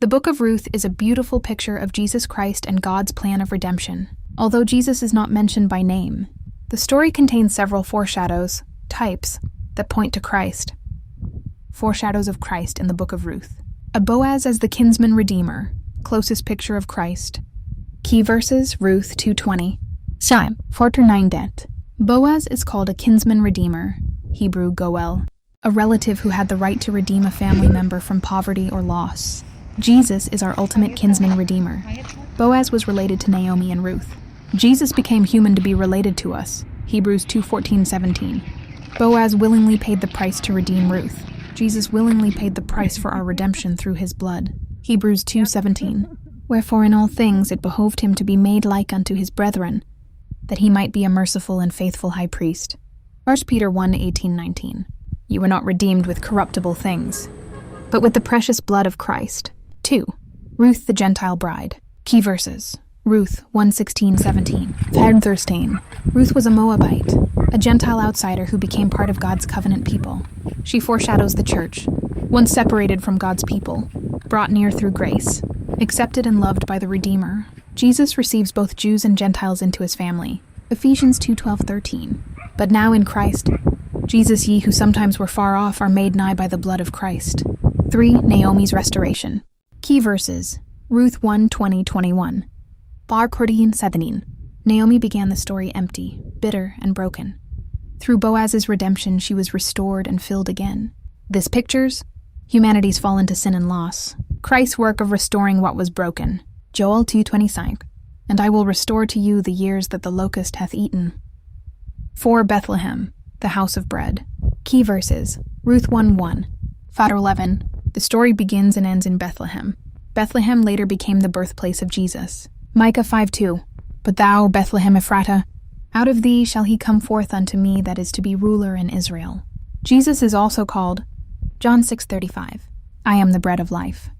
The Book of Ruth is a beautiful picture of Jesus Christ and God's plan of redemption. Although Jesus is not mentioned by name, the story contains several foreshadows, types, that point to Christ. Foreshadows of Christ in the Book of Ruth. A Boaz as the kinsman redeemer, closest picture of Christ. Key verses, Ruth 2:20. Psalm 4:9. Boaz is called a kinsman redeemer, Hebrew goel, a relative who had the right to redeem a family member from poverty or loss. Jesus is our ultimate kinsman redeemer. Boaz was related to Naomi and Ruth. Jesus became human to be related to us, Hebrews 2:14-17. Boaz willingly paid the price to redeem Ruth. Jesus willingly paid the price for our redemption through his blood, Hebrews 2:17. Wherefore in all things it behoved him to be made like unto his brethren, that he might be a merciful and faithful high priest. 1 Peter 1:18-19. You were not redeemed with corruptible things, but with the precious blood of Christ. 2. Ruth the Gentile bride. Key verses. Ruth 1:16-17. Fernthurstein. Ruth was a Moabite, a Gentile outsider who became part of God's covenant people. She foreshadows the church, once separated from God's people, brought near through grace, accepted and loved by the Redeemer. Jesus receives both Jews and Gentiles into his family. Ephesians 2:12-13. But now in Christ, Jesus, ye who sometimes were far off are made nigh by the blood of Christ. 3. Naomi's restoration. Key verses. Ruth 1:20-21. Bar Cordin Sedanin. Naomi began the story empty, bitter, and broken. Through Boaz's redemption, she was restored and filled again. This pictures humanity's fall into sin and loss. Christ's work of restoring what was broken. Joel 2:25. And I will restore to you the years that the locust hath eaten. 4. Bethlehem, the house of bread. Key verses. Ruth 1:1. Father 11. The story begins and ends in Bethlehem. Bethlehem later became the birthplace of Jesus. Micah 5:2. But thou, Bethlehem Ephratah, out of thee shall he come forth unto me that is to be ruler in Israel. Jesus is also called John 6:35. I am the bread of life.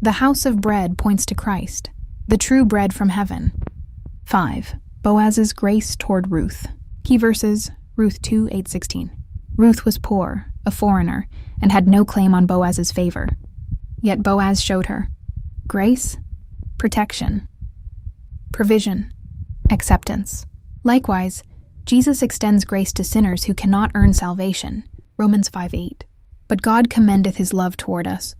The house of bread points to Christ, the true bread from heaven. 5. Boaz's grace toward Ruth. Key verses. Ruth 2:8-16. Ruth was poor, a foreigner, and had no claim on Boaz's favor. Yet Boaz showed her grace, protection, provision, acceptance. Likewise, Jesus extends grace to sinners who cannot earn salvation, Romans 5:8. But God commendeth his love toward us,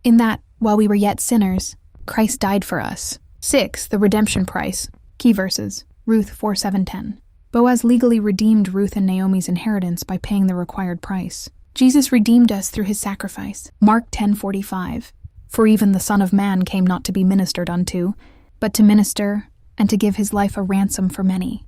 in that, while we were yet sinners, Christ died for us. 6. The redemption price. Key verses. Ruth 4:7-10. Boaz legally redeemed Ruth and Naomi's inheritance by paying the required price. Jesus redeemed us through his sacrifice. Mark 10:45. For even the Son of Man came not to be ministered unto, but to minister and to give his life a ransom for many.